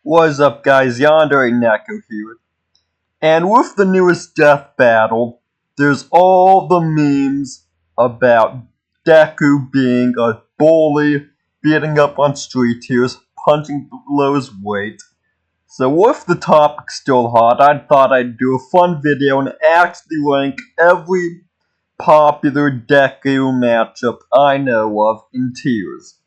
What's up, guys? Yandere Neko here. And with the newest death battle, there's all the memes about Deku being a bully, beating up on street tiers, punching below his weight. So with the topic still hot, I thought I'd do a fun video and actually rank every popular Deku matchup I know of in tiers.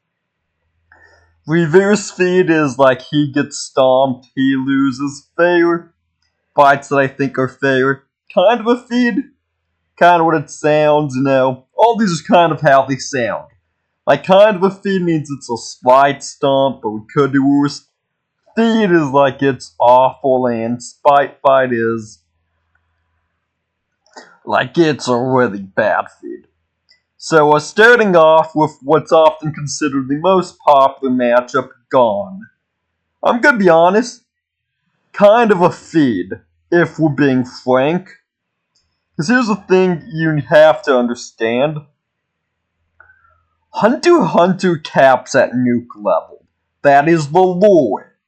Reverse feed is like he gets stomped, he loses. Fair, fights that I think are fair. Kind of a feed, kind of what it sounds. All these are kind of how they sound. Like, kind of a feed means it's a slight stomp, but we could do worse. Feed is like it's awful, and spite fight is like it's a really bad feed. So, starting off with what's often considered the most popular matchup, Gone. I'm gonna be honest, kind of a feed, if we're being frank. Because here's the thing you have to understand. Hunter x Hunter caps at nuke level. That is the lore.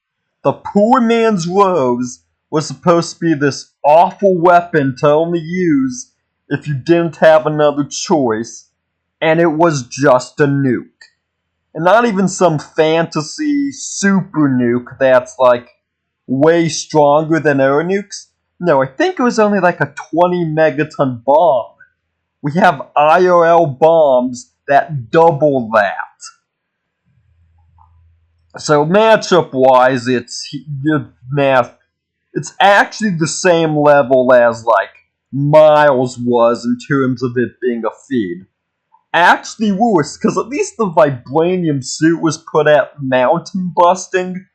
The poor man's rose was supposed to be this awful weapon to only use if you didn't have another choice, and it was just a nuke. And not even some fantasy super nuke that's like way stronger than air nukes. No, I think it was only like a 20 megaton bomb. We have IRL bombs that double that. So matchup wise, it's actually the same level as like Miles was in terms of it being a feed. Actually worse, because at least the vibranium suit was put at mountain busting.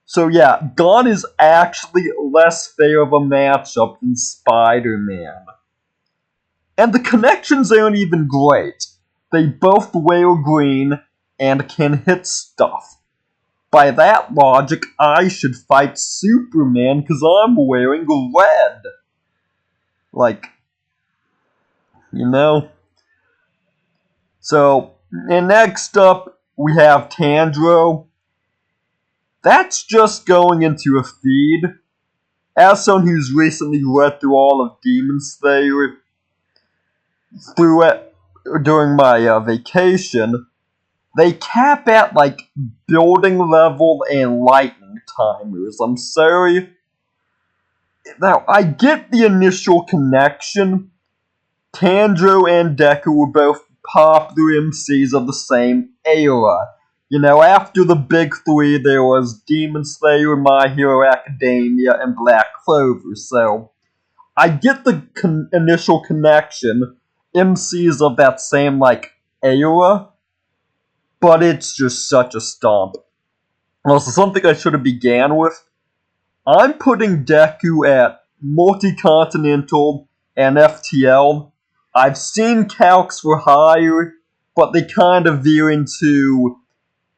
So yeah, Gon is actually less fair of a matchup than Spider-Man. And the connections aren't even great. They both wear green and can hit stuff. By that logic, I should fight Superman because I'm wearing red. Like. So, and next up, we have Tanjiro. That's just going into a feed. As someone who's recently read through all of Demon Slayer during my vacation, they cap at like building level and lightning timers. I'm sorry. Now, I get the initial connection. Tanjiro and Deku were both popular MCs of the same era. After the big three, there was Demon Slayer, My Hero Academia, and Black Clover, so I get the initial connection, MCs of that same, era, but it's just such a stomp. Also, something I should have began with, I'm putting Deku at Multi-Continental and FTL. I've seen calcs for higher, but they kind of veer into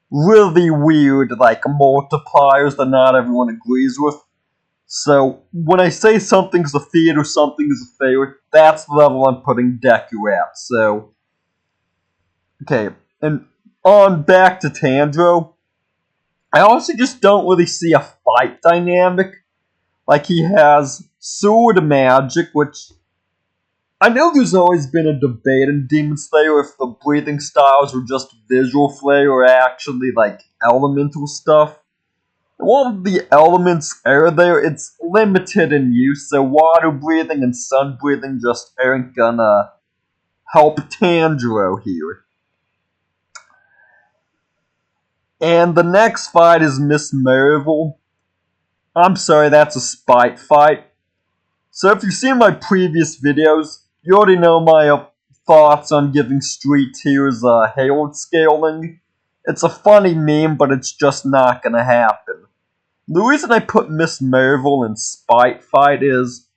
really weird, multipliers that not everyone agrees with. So, when I say something's a feed or something is a favorite, that's the level I'm putting Deku at. So, okay, and on back to Tanjiro. I also just don't really see a fight dynamic. Like, he has sword magic, which I know there's always been a debate in Demon Slayer if the breathing styles were just visual flair or actually, elemental stuff. While the elements are there, it's limited in use, so water breathing and sun breathing just aren't gonna help Tanjiro here. And the next fight is Miss Marvel. I'm sorry, that's a spite fight. So if you've seen my previous videos, you already know my thoughts on giving street tiers Hailed scaling. It's a funny meme, but it's just not gonna happen. The reason I put Miss Marvel in Spite Fight is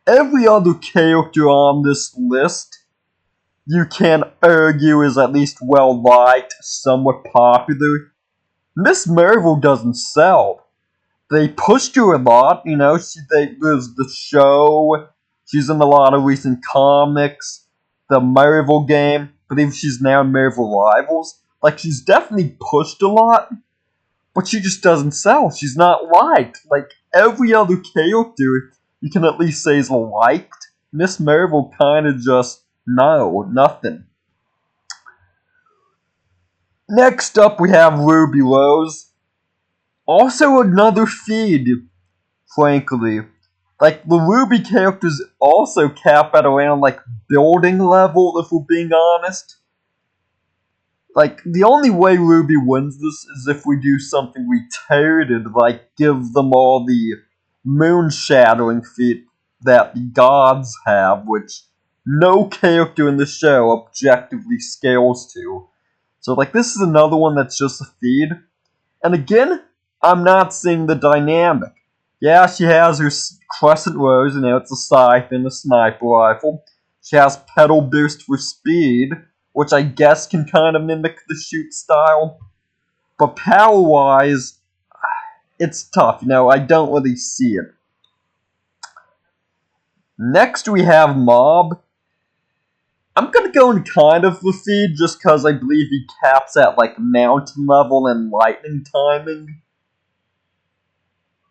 every other character on this list you can argue is at least well liked, somewhat popular. Miss Marvel doesn't sell. They pushed her a lot, there's the show, she's in a lot of recent comics, the Marvel game, I believe she's now in Marvel Rivals. She's definitely pushed a lot, but she just doesn't sell. She's not liked. Like, every other character you can at least say is liked. Miss Marvel kinda just, no, nothing. Next up, we have Ruby Rose. Also another feed, frankly. Like, the Ruby characters also cap at around, like, building level, if we're being honest. Like, the only way Ruby wins this is if we do something retarded, like give them all the moon-shattering feat that the gods have, which no character in the show objectively scales to. So, like, this is another one that's just a feed. And again, I'm not seeing the dynamic. Yeah, she has her crescent rose, it's a scythe and a sniper rifle. She has pedal boost for speed, which I guess can kind of mimic the shoot style. But power-wise, it's tough, I don't really see it. Next we have Mob. I'm gonna go in kind of the feed just because I believe he caps at like mountain level and lightning timing.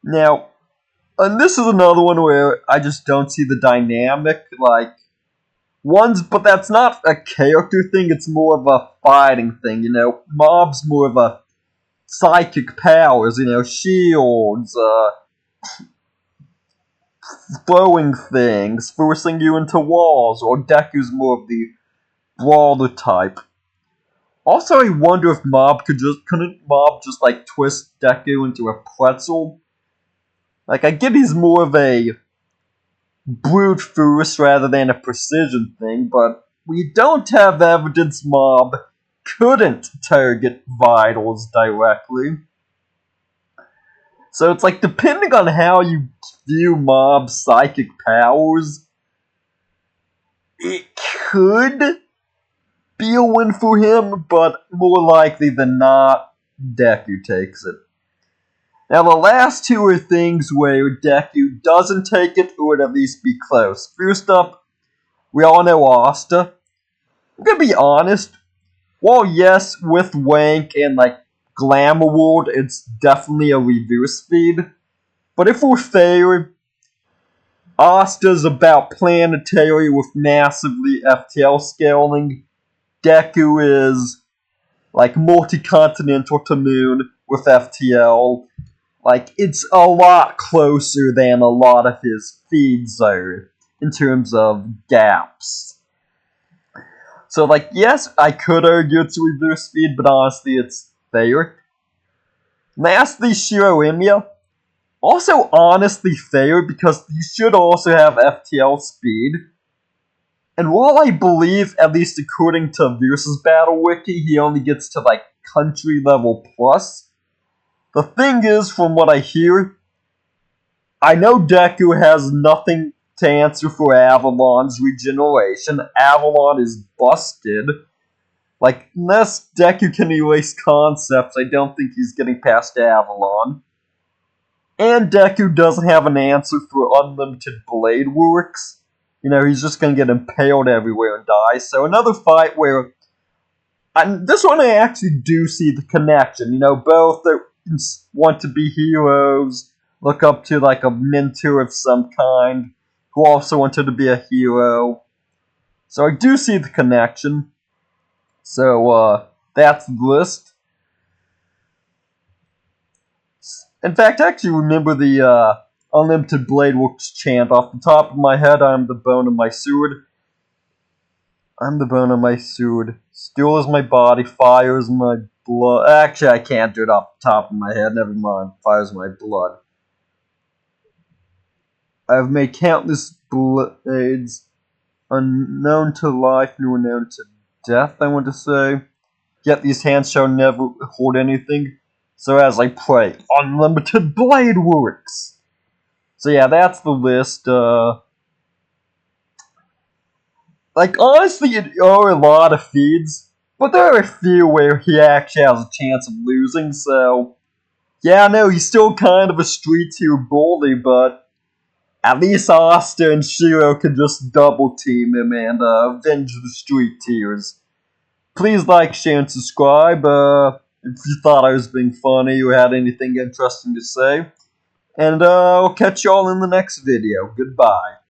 Now, and this is another one where I just don't see the dynamic, like, but that's not a character thing, it's more of a fighting thing, Mob's more of a psychic powers, shields, throwing things, forcing you into walls, or Deku's more of the brawler type. Also, I wonder if couldn't Mob just like twist Deku into a pretzel? Like, I get he's more of a brute force rather than a precision thing, but we don't have evidence Mob couldn't target vitals directly. So it's like, depending on how you view Mob's psychic powers, it could be a win for him, but more likely than not, Deku takes it. Now, the last two are things where Deku doesn't take it, or would at least be close. First up, we all know Asta. I'm gonna be honest, while yes, with Wank and like Glamour World, it's definitely a reverse feed. But if we're fair, Asta's about planetary with massively FTL scaling. Deku is like multi-continental to moon with FTL. Like, it's a lot closer than a lot of his feeds are in terms of gaps. So, like, yes, I could argue it's a reverse feed, but honestly, it's fair. Lastly, Shiroimiya. Also, honestly fair, because he should also have FTL speed. And while I believe, at least according to Versus Battle Wiki, he only gets to, like, country level plus, the thing is, from what I hear, I know Deku has nothing to answer for Avalon's regeneration. Avalon is busted. Like, unless Deku can erase concepts, I don't think he's getting past Avalon. And Deku doesn't have an answer for unlimited blade works. He's just gonna get impaled everywhere and die. So another fight where... this one I actually do see the connection. Both want to be heroes, look up to like a mentor of some kind, who also wanted to be a hero. So I do see the connection. So, that's the list. In fact, I actually remember the, Unlimited Blade Works chant off the top of my head. I'm the bone of my sword. I'm the bone of my sword. Steel is my body, fire is my blood. Actually, I can't do it off the top of my head. Never mind. Fire is my blood. I've made countless blades, unknown to life nor known to death, I want to say. Yet these hands shall never hold anything. So as I pray, Unlimited Blade Works! So yeah, that's the list. Like, honestly, there are a lot of feeds, but there are a few where he actually has a chance of losing, so... Yeah, no, he's still kind of a street tier bully, but... At least Asta and Shiro can just double team him and avenge the street tiers. Please like, share, and subscribe. if you thought I was being funny or had anything interesting to say. And I'll catch y'all in the next video. Goodbye.